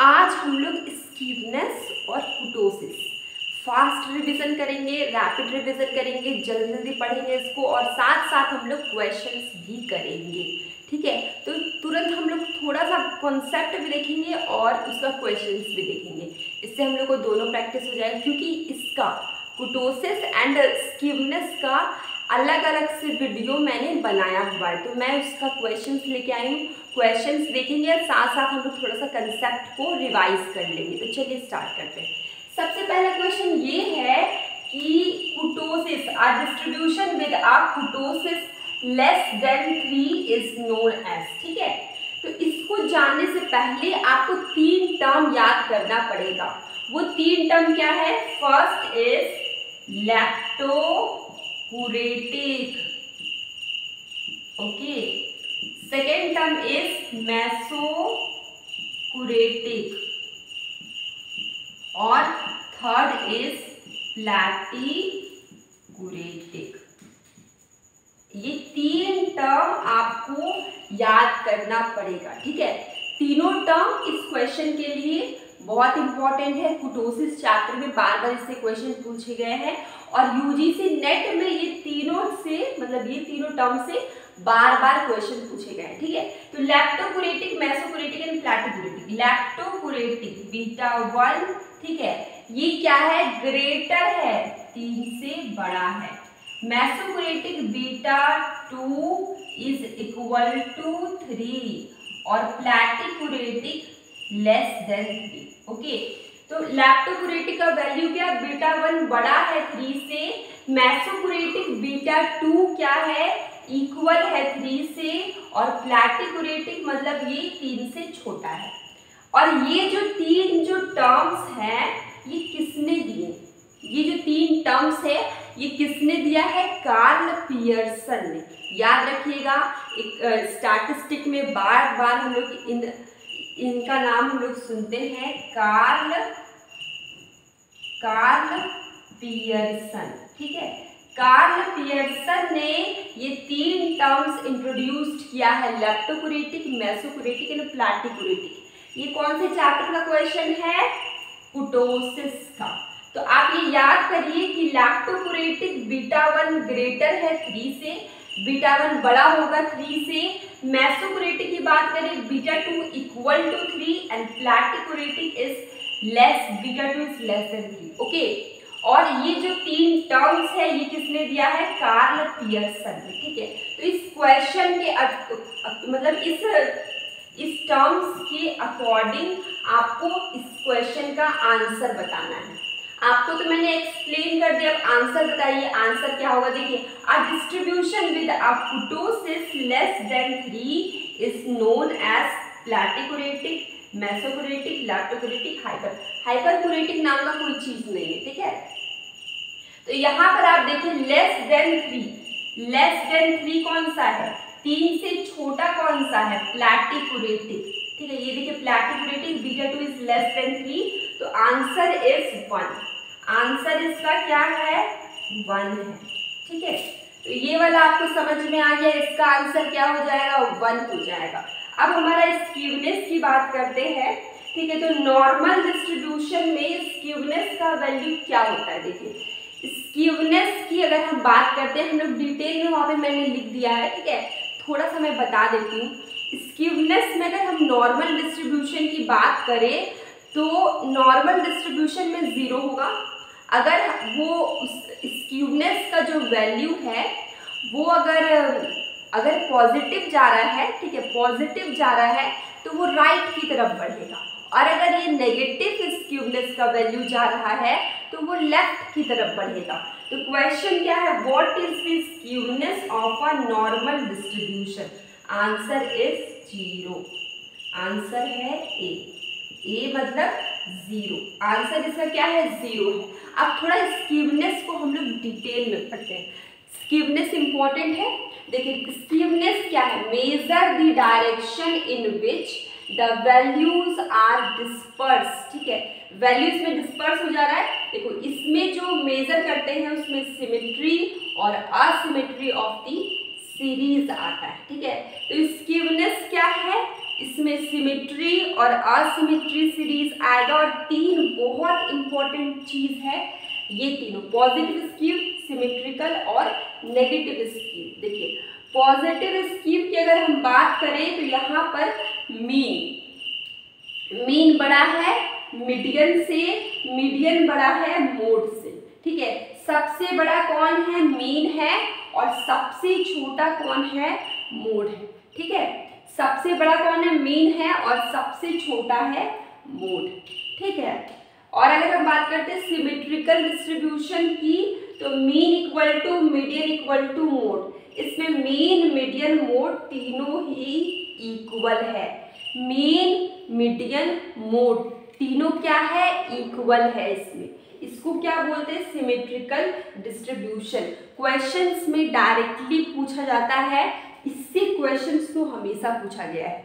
आज हम लोग स्कीवनेस और कुटोसिस फास्ट रिवीजन करेंगे, रैपिड रिवीजन करेंगे, जल्दी जल्दी पढ़ेंगे इसको और साथ साथ हम लोग क्वेश्चंस भी करेंगे। ठीक है, तो तुरंत हम लोग थोड़ा सा कॉन्सेप्ट भी देखेंगे और उसका क्वेश्चंस भी देखेंगे। इससे हम लोग को दोनों प्रैक्टिस हो जाएगा, क्योंकि इसका कुटोसिस एंड स्कीवनेस का अलग अलग से वीडियो मैंने बनाया हुआ है, तो मैं उसका क्वेश्चंस लेके आई हूँ। क्वेश्चंस देखेंगे और साथ साथ हम लोग थोड़ा सा कंसेप्ट को रिवाइज कर लेंगे। तो चलिए स्टार्ट करते हैं। सबसे पहला क्वेश्चन ये है कि kurtosis distribution with a kurtosis less than 3 is known as. ठीक है, तो इसको जानने से पहले आपको 3 टर्म याद करना पड़ेगा। वो 3 टर्म क्या है? First is leptokurtic, okay, second term is mesokurtic और थर्ड इज प्लैटिकुरेटिक। ये 3 टर्म आपको याद करना पड़ेगा। ठीक है, तीनों टर्म इस क्वेश्चन के लिए बहुत इंपॉर्टेंट है। कुटोसिस चैप्टर में बार बार इससे क्वेश्चन पूछे गए हैं और यूजीसी नेट में ये तीनों से मतलब ये तीनों टर्म से बार बार क्वेश्चन पूछे गए हैं। ठीक है, तो लैक्टोकुरेटिक, मेसोकुरेटिक एंड प्लैटिकुरेटिक। लैक्टोकुरेटिक बीटा 1, ठीक है, ये क्या है? ग्रेटर है, 3 से बड़ा है। मेसोकुरेटिक बीटा 2 इज इक्वल टू 3 और प्लैटिकुरेटिक लेस देन 3। ओके, तो लैक्टोकुरेटिक का वैल्यू क्या? बीटा 1 बड़ा है 3 से, मेसोकुरेटिक बीटा 2 क्या है? इक्वल है 3 से और प्लैटिकुरेटिक मतलब ये 3 से छोटा है। और ये जो 3 जो टर्म्स हैं ये किसने दिए? ये जो 3 टर्म्स है ये किसने दिया है? कार्ल पियर्सन ने। याद रखिएगा, एक स्टैटिस्टिक में बार बार हम लोग इनका नाम हम लोग सुनते हैं, कार्ल पियर्सन। ठीक है, कार्ल पियर्सन ने ये 3 टर्म्स इंट्रोड्यूस्ड किया है, लैक्टोकुरेटिक, मेसोकुरेटिक एंड प्लैटिकुरेटिक। ये कौन से चैप्टर का क्वेश्चन है? कुटोसिस का। तो आप ये याद करिए कि लैक्टोकुरेटिक बीटा 1 ग्रेटर है 3 से, बीटा 1 बड़ा होगा 3 से। मेसोकुरेटिक की बात करें, beta 2 equal to 3 and platykurtic is less, beta 2 is less than 3। Okay, और ये जो 3 टर्म्स है ये किसने दिया है? कार्ल पियर्सन ने। ठीक है, तो इस क्वेश्चन के मतलब इस टर्म्स के अकॉर्डिंग आपको इस क्वेश्चन का आंसर बताना है। आपको तो मैंने एक्सप्लेन कर दिया, अब आंसर बताइए। आंसर क्या होगा? देखिए, a distribution with a kurtosis less than 3 is known as platykurtic, mesokurtic, leptokurtic, hyperkurtic नाम का कोई चीज नहीं है। ठीक है, तो यहाँ पर आप देखिए लेस देन 3 कौन सा है? 3 से छोटा कौन सा है? प्लैटिकुरेटिक। ठीक है, ये देखिए प्लैटिकुरेटिक बीटा 2 इज लेस देन 3, तो आंसर इज 1। आंसर इसका क्या है? 1 है। ठीक है, तो ये वाला आपको समझ में आ गया, इसका आंसर क्या हो जाएगा? 1 हो जाएगा। अब हमारा स्कीवनेस की बात करते हैं। ठीक है, तो नॉर्मल डिस्ट्रीब्यूशन में स्कीवनेस का वैल्यू क्या होता है? देखिए, स्कीवनेस की अगर हम बात करते हैं, हम लोग डिटेल में वहाँ पे मैंने लिख दिया है। ठीक है, थोड़ा सा मैं बता देती हूँ। स्कीवनेस में अगर हम नॉर्मल डिस्ट्रीब्यूशन की बात करें तो नॉर्मल डिस्ट्रीब्यूशन में 0 होगा। अगर वो स्कीवनेस का जो वैल्यू है वो अगर पॉजिटिव जा रहा है, ठीक है, पॉजिटिव जा रहा है तो वो राइट की तरफ बढ़ेगा, और अगर ये नेगेटिव स्कीवनेस का वैल्यू जा रहा है तो वो लेफ्ट की तरफ बढ़ेगा। तो क्वेश्चन क्या है? What is the skewness of a normal distribution? Answer is 0। Answer है ए मतलब 0। आंसर इसका क्या है? 0 है। अब थोड़ा स्कीवनेस को हम लोग डिटेल में पढ़ते हैं। स्कीवनेस इंपॉर्टेंट है। देखिए, स्कीवनेस क्या है? Measure the direction in which the values are disperse. ठीक है, वैल्यू इसमें डिस्पर्स हो जा रहा है। देखो, इसमें जो मेजर करते हैं उसमें सिमेट्री और असिमेट्री ऑफ द सीरीज आता है। ठीक है, तो स्कीवनेस क्या है? इसमें सिमेट्री और असिमेट्री सीरीज आएगा, और 3 बहुत इंपॉर्टेंट चीज है ये तीनों, पॉजिटिव स्क्यू, सिमेट्रिकल और नेगेटिव स्क्यू। देखिए पॉजिटिव स्क्यू की अगर हम बात करें तो यहाँ पर मीन बड़ा है मीडियन से, मीडियन बड़ा है मोड से, ठीक है। सबसे बड़ा कौन है? मीन है, और सबसे छोटा कौन है? मोड है, ठीक है। सबसे बड़ा कौन है? मीन है, और सबसे छोटा है मोड, ठीक है। और अगर हम बात करते हैं सिमेट्रिकल डिस्ट्रीब्यूशन की, तो mean equal to median equal to mode. इसमें मीन, मीडियन, मोड तीनों ही इक्वल है। मीन, मीडियन, मोड तीनों क्या है? इक्वल है। इसको क्या बोलते हैं? Symmetrical distribution. क्वेश्चंस में डायरेक्टली पूछा जाता है, इससे क्वेश्चंस तो हमेशा पूछा गया है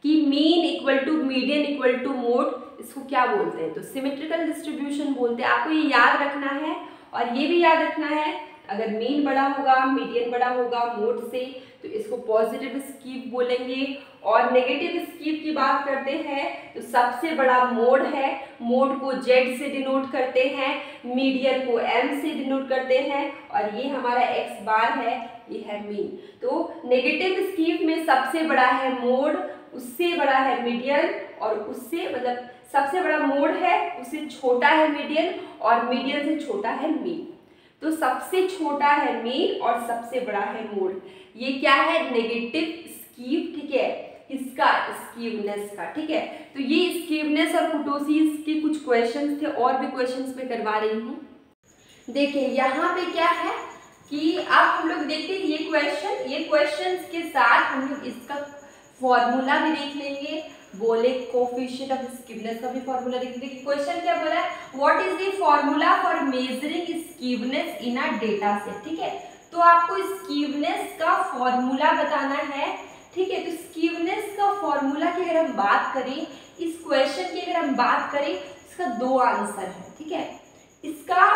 कि mean equal to median equal to mode, इसको क्या बोलते हैं? तो सिमेट्रिकल डिस्ट्रीब्यूशन बोलते हैं। आपको ये याद रखना है, और ये भी याद रखना है, अगर मीन बड़ा होगा, मीडियन बड़ा होगा मोड से, तो इसको पॉजिटिव स्क्यू बोलेंगे। और नेगेटिव स्क्यू की बात करते हैं तो सबसे बड़ा मोड है, मोड को Z से डिनोट करते हैं, मीडियन को M से डिनोट करते हैं, और ये हमारा x बार है, ये है मीन। तो नेगेटिव स्क्यू में सबसे बड़ा है मोड, उससे बड़ा है मीडियन, और उससे मतलब सबसे बड़ा मोड है, उससे छोटा है मीडियन, और मीडियन से छोटा है मीन। तो सबसे छोटा है मीन और सबसे बड़ा है मोड। ये क्या है? नेगेटिव स्क्यू, ठीक है, इसका स्क्यूनेस का, ठीक है। तो ये स्क्यूनेस और कुर्टोसिस के कुछ क्वेश्चंस थे, और भी क्वेश्चंस मैं करवा रही हूँ। देखिए यहाँ पे क्या है कि अब हम लोग देखते हैं ये क्वेश्चंस के साथ हम लोग इसका फॉर्मूला भी देख लेंगे, बोले कोफिशिएंट ऑफ स्क्यूनेस का भी फॉर्मूला देख लेंगे। क्वेश्चन क्या बोला है? What is the formula for measuring skewness in a data set, ठीक है। तो आपको स्क्यूनेस का फॉर्मूला बताना है, ठीक है। तो स्क्यूनेस का फॉर्मूला की अगर हम बात करें, इस क्वेश्चन की अगर हम बात करें, इसका 2 आंसर है, ठीक है। इसका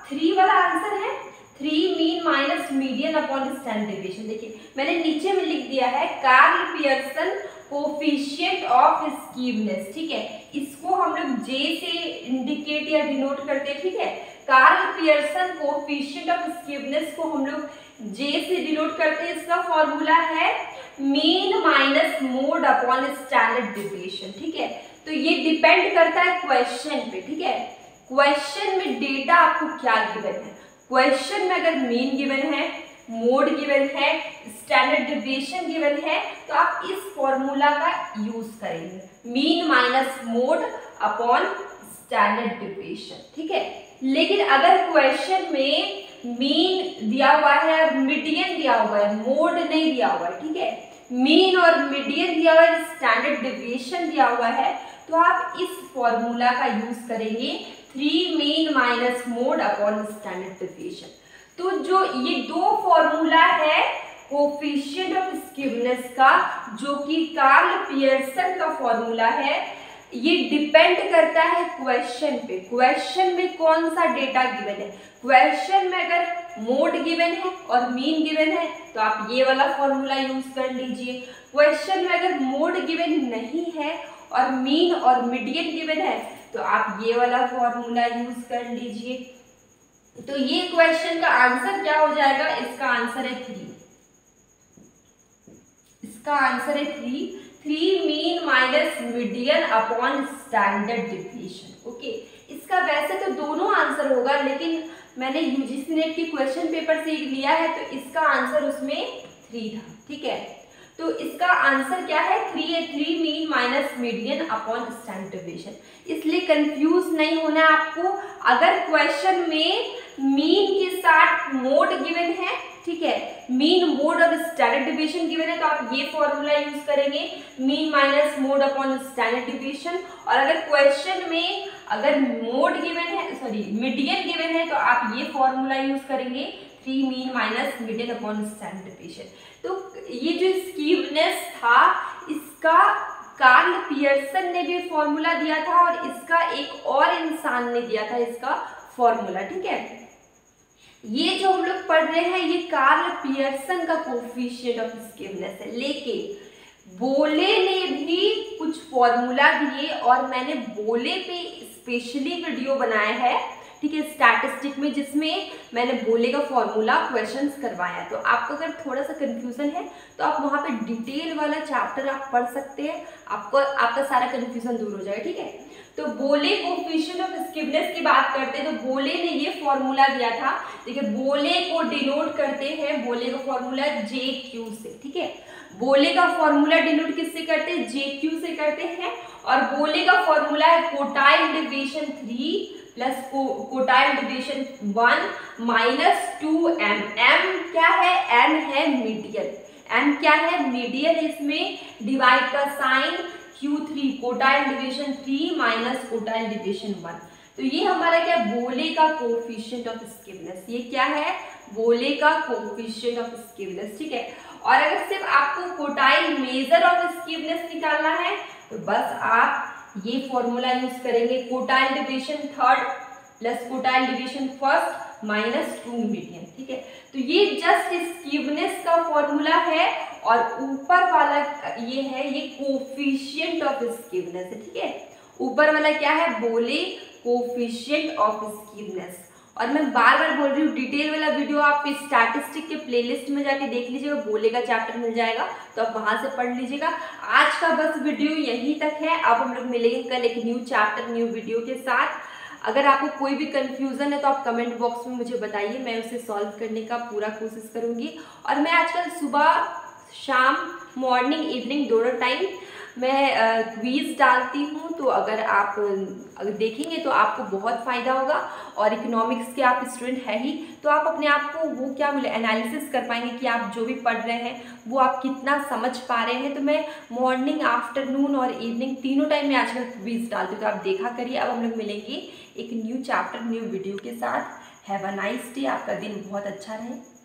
3 वाला आंसर है, 3 mean minus median upon standard deviation. देखिए मैंने नीचे में लिख दिया है Karl Pearson coefficient of skewness, ठीक है। इसको हम लोग J से इंडिकेट या डिनोट करते हैं, ठीक है। Karl Pearson coefficient of skewness को हम लोग J से डिनोट करते हैं। इसका फॉर्मूला है mean minus mode upon standard deviation, ठीक है। तो ये डिपेंड करता है क्वेश्चन पे, ठीक है। क्वेश्चन में डेटा आपको क्या गिवन है। क्वेश्चन में अगर मीन गिवन है, मोड गिवन है, स्टैंडर्ड डेविएशन गिवन है, तो आप इस फॉर्मूला का यूज करेंगे, mean minus mode upon standard deviation, ठीक है। लेकिन अगर क्वेश्चन में मीन दिया हुआ है और मीडियन दिया हुआ है, मोड नहीं दिया हुआ है, ठीक है, मीन और मीडियन दिया हुआ है, स्टैंडर्ड डेविएशन दिया हुआ है, तो आप इस फॉर्मूला का यूज करेंगे 3 mean minus mode upon standard deviation. तो जो ये 2 फॉर्मूला है कोफिशिएंट ऑफ स्क्यूनेस का, जो कि कार्ल पियर्सन का फॉर्मूला है, ये डिपेंड करता है क्वेश्चन पे। क्वेश्चन में कौन सा डेटा गिवन है। क्वेश्चन में अगर मोड गिवन है और मीन गिवन है तो आप ये वाला फॉर्मूला यूज कर लीजिए। क्वेश्चन में अगर मोड गिवन नहीं है और मीन और मीडियन गिवन है तो आप ये वाला फॉर्मूला यूज कर लीजिए। तो ये क्वेश्चन का आंसर क्या हो जाएगा? इसका आंसर है 3। इसका आंसर है 3 mean minus median upon standard deviation. Okay, इसका वैसे तो दोनों आंसर होगा, लेकिन मैंने यूजीसी नेट की क्वेश्चन पेपर से लिया है तो इसका आंसर उसमें 3 था, ठीक है। तो इसका आंसर क्या है? 3 mean minus median upon standard deviation. इसलिए कंफ्यूज नहीं होना है आपको। अगर क्वेश्चन में मीन के साथ मोड गिवन है, ठीक है, मीन मोड और स्टैंडर्ड डेविएशन गिवन है, तो आप ये फॉर्मूला यूज करेंगे mean minus mode upon standard deviation. और अगर क्वेश्चन में अगर मोड गिवन है, सॉरी मीडियन गिवन है, तो आप ये फॉर्मूला यूज करेंगे 3 mean minus median upon standard deviation. तो ये जो स्क्यूनेस था, इसका कार्ल पियर्सन ने भी फॉर्मूला दिया था और इसका एक और इंसान ने दिया था इसका फॉर्मूला, ठीक है। ये जो हम लोग पढ़ रहे हैं ये कार्ल पियर्सन का कोफिशिएंट ऑफ स्क्यूनेस है, लेकिन बोले ने भी कुछ फॉर्मूला दिए और मैंने बोले पे स्पेशली वीडियो बनाया है, ठीक है, स्टैटिस्टिक में, जिसमें मैंने बोले का फॉर्मूला क्वेश्चंस करवाया। तो आपको अगर थोड़ा सा कंफ्यूजन है तो आप वहाँ पे डिटेल वाला चैप्टर आप पढ़ सकते हैं, आपका सारा कंफ्यूजन दूर हो जाएगा, ठीक है। तो बोले कोफिशिएंट ऑफ स्किवनेस की बात करते हैं तो बोले ने ये फॉर्मूला दिया था, ठीक है। बोले को डिनोट करते हैं, बोले का फॉर्मूला JQ से, ठीक है। बोले का फॉर्मूला डिनोट किससे करते हैं? JQ से करते हैं। और बोले का फॉर्मूला है quartile division 3 plus quartile division 1 minus 2m। m क्या है? m है मीडियन। m क्या है? मीडियन। इसमें डिवाइड का sign Q3 quartile division 3 minus quartile division 1। तो ये हमारा क्या? बोले का कोफिशिएंट ऑफ स्किवनेस। ये क्या है? बोले का कोफिशिएंट ऑफ स्किवनेस, ठीक है। और अगर सिर्फ आपको कोटाइल मेजर ऑफ स्किवनेस निकालना है तो बस आप ये फॉर्मूला यूज करेंगे, quartile division 3 plus quartile division 1 minus 2 median, ठीक है। तो ये जस्ट स्किवनेस का फॉर्मूला है और ऊपर वाला ये है, ये कोफिशिएंट ऑफ स्किवनेस है, ठीक है। ऊपर वाला क्या है? बोले कोफिशिएंट ऑफ स्किवनेस। और मैं बार बार बोल रही हूँ, डिटेल वाला वीडियो आप स्टैटिस्टिक के प्लेलिस्ट में जाके देख लीजिएगा, बोले का चैप्टर मिल जाएगा, तो आप वहां से पढ़ लीजिएगा। आज का बस वीडियो यहीं तक है। अब हम लोग मिलेंगे कल एक न्यू चैप्टर न्यू वीडियो के साथ। अगर आपको कोई भी कंफ्यूजन है तो आप कमेंट बॉक्स में मुझे बताइए, मैं उसे सॉल्व करने का पूरा कोशिश करूंगी। और मैं आजकल सुबह शाम मॉर्निंग इवनिंग दोनों टाइम मैं क्विज डालती हूँ, तो अगर देखेंगे तो आपको बहुत फ़ायदा होगा। और इकोनॉमिक्स के आप स्टूडेंट है ही, तो आप अपने आप को वो क्या बोले एनालिसिस कर पाएंगे कि आप जो भी पढ़ रहे हैं वो आप कितना समझ पा रहे हैं। तो मैं मॉर्निंग आफ्टरनून और इवनिंग तीनों टाइम में आजकल क्विज डालती हूँ, तो आप देखा करिए। अब हम लोग मिलेंगे एक न्यू चैप्टर न्यू वीडियो के साथ। Have a nice day. आपका दिन बहुत अच्छा रहे।